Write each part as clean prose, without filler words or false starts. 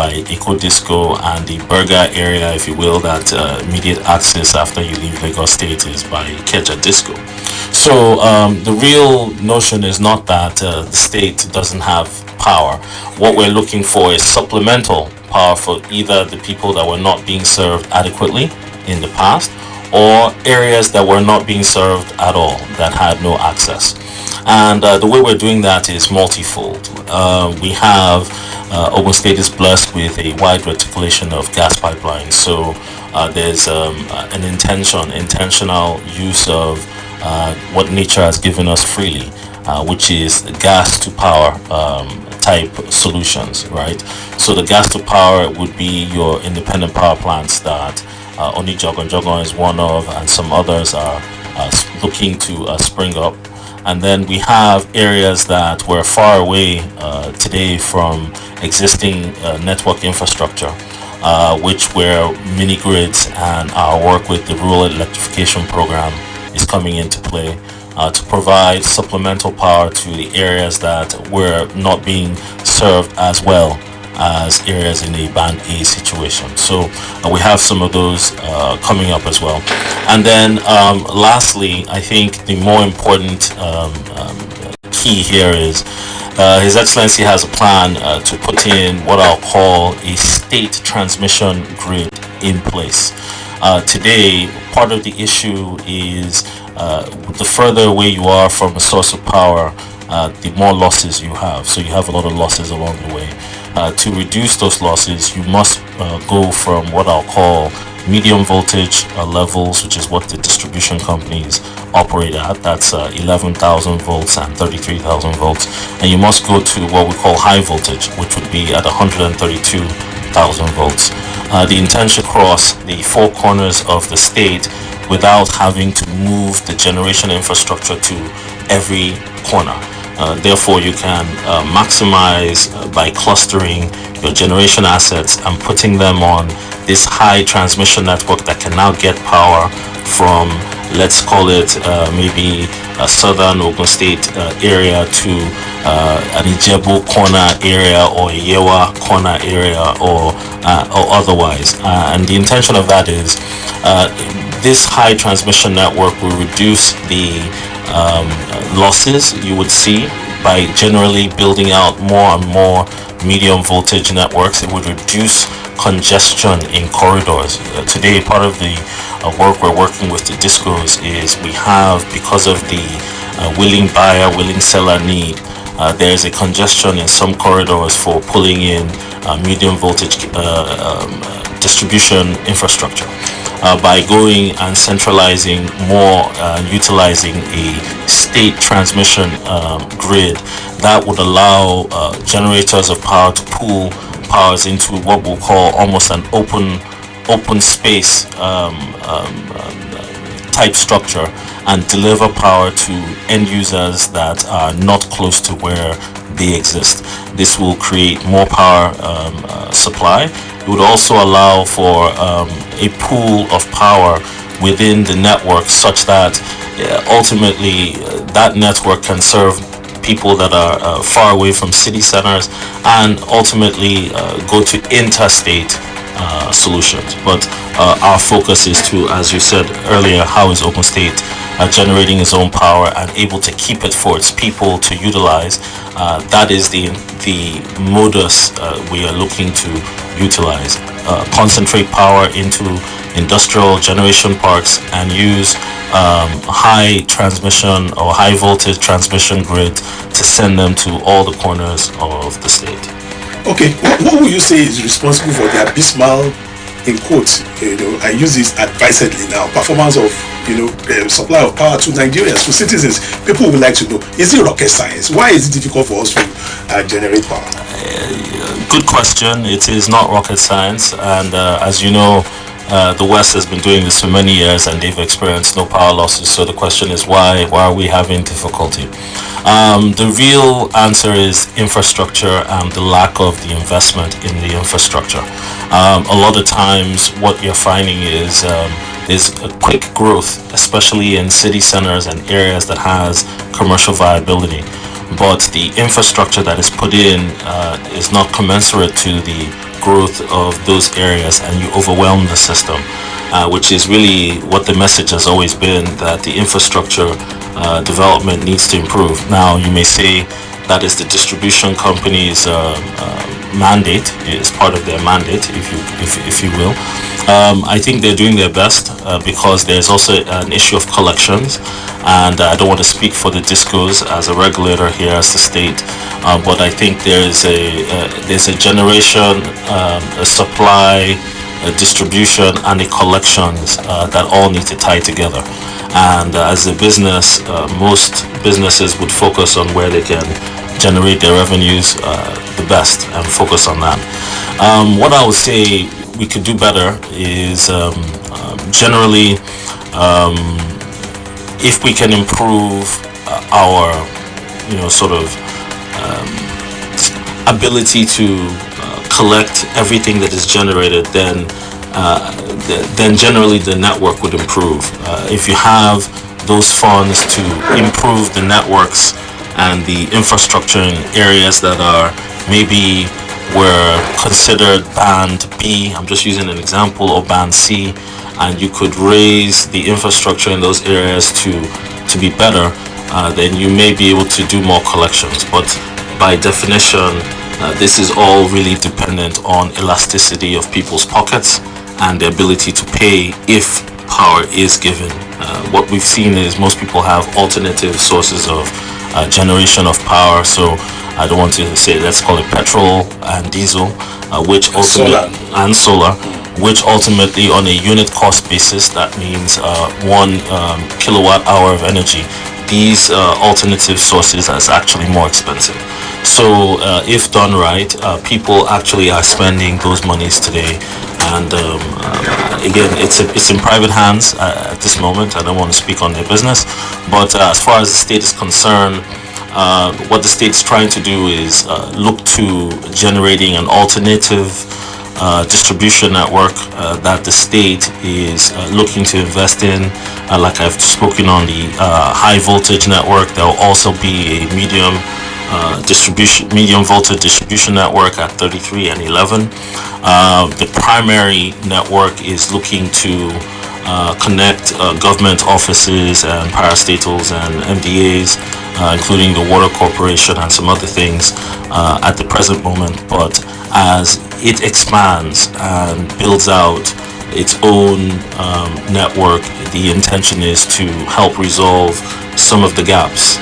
by Eco Disco and the Burger area, if you will, that immediate access after you leave Lagos State is by Ikeja Disco. So the real notion is not that the state doesn't have power. What we're looking for is supplemental power for either the people that were not being served adequately in the past or areas that were not being served at all, that had no access. And the way we're doing that is multifold. We have Ogun State is blessed with a wide reticulation of gas pipelines. So there's an intentional use of what nature has given us freely, which is gas to power type solutions, right? So the gas to power would be your independent power plants that Onijogon is one of, and some others are looking to spring up. And then we have areas that were far away today from existing network infrastructure, which where mini grids and our work with the rural electrification program is coming into play to provide supplemental power to the areas that were not being served as well as areas in a band A situation. So we have some of those coming up as well. And then lastly, I think the more important key here is His Excellency has a plan to put in what I'll call a state transmission grid in place. Today, part of the issue is the further away you are from a source of power, the more losses you have. So you have a lot of losses along the way. To reduce those losses, you must go from what I'll call medium voltage levels, which is what the distribution companies operate at. That's 11,000 volts and 33,000 volts. And you must go to what we call high voltage, which would be at 132,000 volts. The intention cross the four corners of the state without having to move the generation infrastructure to every corner. Therefore, you can maximize by clustering your generation assets and putting them on this high transmission network that can now get power from, let's call it maybe a southern Ogun State area to an Ijebu corner area or a Yewa corner area or otherwise. And the intention of that is this high transmission network will reduce the losses you would see by generally building out more and more medium voltage networks. It would reduce congestion in corridors. Today, part of the work we're working with the discos is we have, because of the willing buyer, willing seller need, there's a congestion in some corridors for pulling in medium voltage distribution infrastructure. By going and centralizing more, utilizing a state transmission grid, that would allow generators of power to pool powers into what we'll call almost an open space type structure and deliver power to end users that are not close to where they exist. This will create more power supply. It would also allow for a pool of power within the network such that ultimately that network can serve people that are far away from city centers and ultimately go to interstate solutions. But our focus is to, as you said earlier, how is Ogun State generating its own power and able to keep it for its people to utilize. That is the modus we are looking to utilize. Concentrate power into industrial generation parks and use high transmission or high voltage transmission grid to send them to all the corners of the state. Okay, what would you say is responsible for the abysmal, in quotes, I use this advisedly now, performance of, supply of power to Nigerians, to citizens? People would like to know, is it rocket science? Why is it difficult for us to generate power? Good question. It is not rocket science, and as you know, the West has been doing this for many years and they've experienced no power losses. So the question is why are we having difficulty? The real answer is infrastructure and the lack of the investment in the infrastructure. A lot of times what you're finding is there's a quick growth, especially in city centers and areas that has commercial viability. But the infrastructure that is put in is not commensurate to the growth of those areas and you overwhelm the system, which is really what the message has always been, that the infrastructure development needs to improve. Now, you may say that is the distribution company's mandate, is part of their mandate, if you will. I think they're doing their best because there's also an issue of collections, and I don't want to speak for the discos as a regulator here as the state, but I think there's a generation, a supply, a distribution, and a collections that all need to tie together. And as a business, most businesses would focus on where they can generate their revenues the best and focus on that. What I would say we could do better is generally if we can improve our sort of ability to collect everything that is generated, then generally the network would improve. If you have those funds to improve the networks and the infrastructure in areas that are maybe were considered band B, I'm just using an example, or band C, and you could raise the infrastructure in those areas to be better, then you may be able to do more collections. But by definition, this is all really dependent on elasticity of people's pockets and the ability to pay if power is given. What we've seen is most people have alternative sources of generation of power, so I don't want to say, let's call it petrol and diesel, which ultimately and solar, which ultimately on a unit cost basis, that means 1 kilowatt hour of energy. These alternative sources is actually more expensive. So if done right, people actually are spending those monies today. And again, it's in private hands at this moment. I don't want to speak on their business, but as far as the state is concerned, what the state's trying to do is look to generating an alternative distribution network that the state is looking to invest in. Like I've spoken on the high voltage network, there will also be a medium voltage distribution network at 33 and 11. The primary network is looking to connect government offices and parastatals and MDAs, including the Water Corporation and some other things at the present moment. But as it expands and builds out its own network, the intention is to help resolve some of the gaps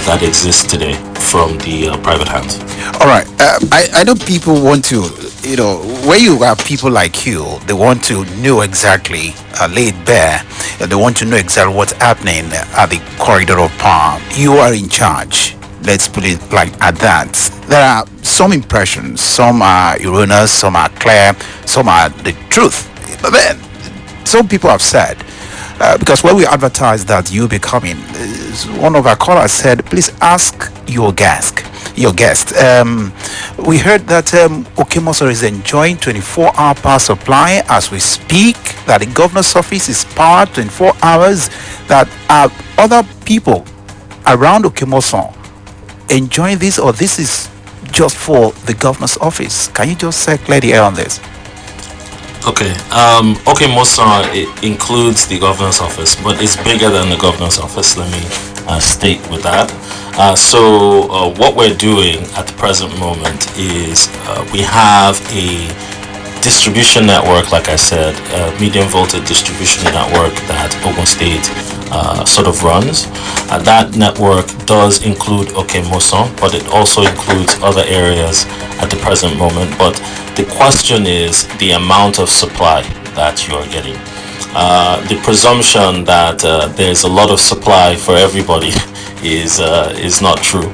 that exist today from the private hands. All right. I know people want to, where you have people like you, they want to know exactly, lay it bare, they want to know exactly what's happening at the corridor of power. You are in charge. Let's put it like at that. There are some impressions, some are erroneous, some are clear, some are the truth. But then, some people have said, because when we advertised that you be coming, one of our callers said, please ask your guest. We heard that Okemosor is enjoying 24-hour power supply as we speak, that the governor's office is powered 24 hours, that other people around Okemosor enjoying this, or this is just for the governor's office. Can you just clear the air on this? Okay. Okemosor, it includes the governor's office, but it's bigger than the governor's office. Let me state with that. So what we're doing at the present moment is we have a distribution network, like I said, a medium voltage distribution network that Ogun State sort of runs. That network does include Okemosor, but it also includes other areas at the present moment. But the question is the amount of supply that you're getting. The presumption that there's a lot of supply for everybody is not true.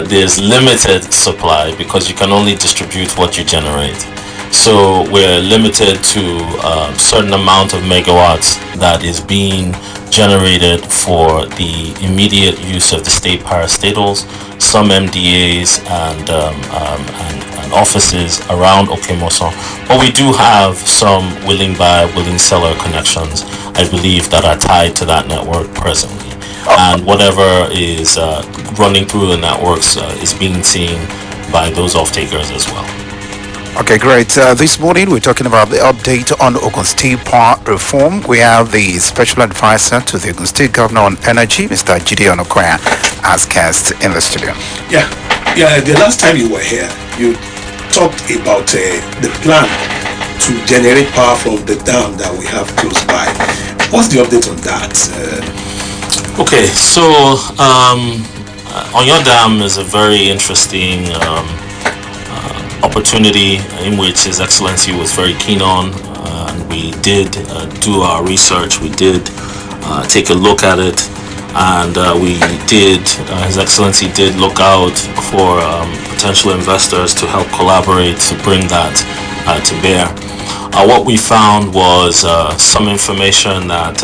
There's limited supply because you can only distribute what you generate. So we're limited to a certain amount of megawatts that is being generated for the immediate use of the state parastatals, some MDAs and offices around Okemosor. But we do have some willing buyer, willing seller connections, I believe, that are tied to that network presently. And whatever is running through the networks is being seen by those off-takers as well. Okay, great. This morning we're talking about the update on Ogun State power reform. We have the special advisor to the Ogun State Governor on Energy, Mr. Gideon Okoya, as guest in the studio. Yeah, yeah. The last time you were here, you talked about the plan to generate power from the dam that we have close by. What's the update on that? Okay, so Oyo Dam is a very interesting opportunity in which His Excellency was very keen on. And we did do our research. We did take a look at it, and we did. His Excellency did look out for potential investors to help collaborate to bring that to bear. What we found was some information that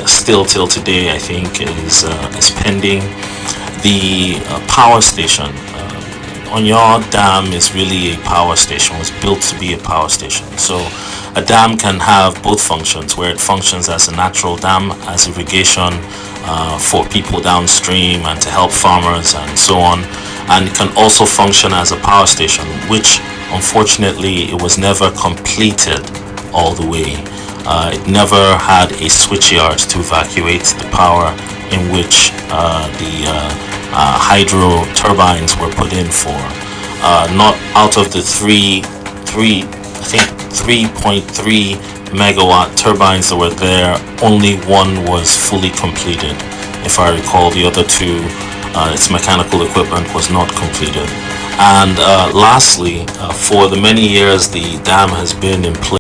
still till today I think is pending. The power station. Oyo Dam is really a power station. It was built to be a power station. So a dam can have both functions, where it functions as a natural dam, as irrigation for people downstream and to help farmers and so on. And it can also function as a power station, which unfortunately it was never completed all the way. It never had a switchyard to evacuate the power in which the hydro turbines were put in for. Not out of the 3.3 megawatt turbines that were there, only one was fully completed. If I recall, the other two, its mechanical equipment was not completed. And lastly, for the many years the dam has been in place,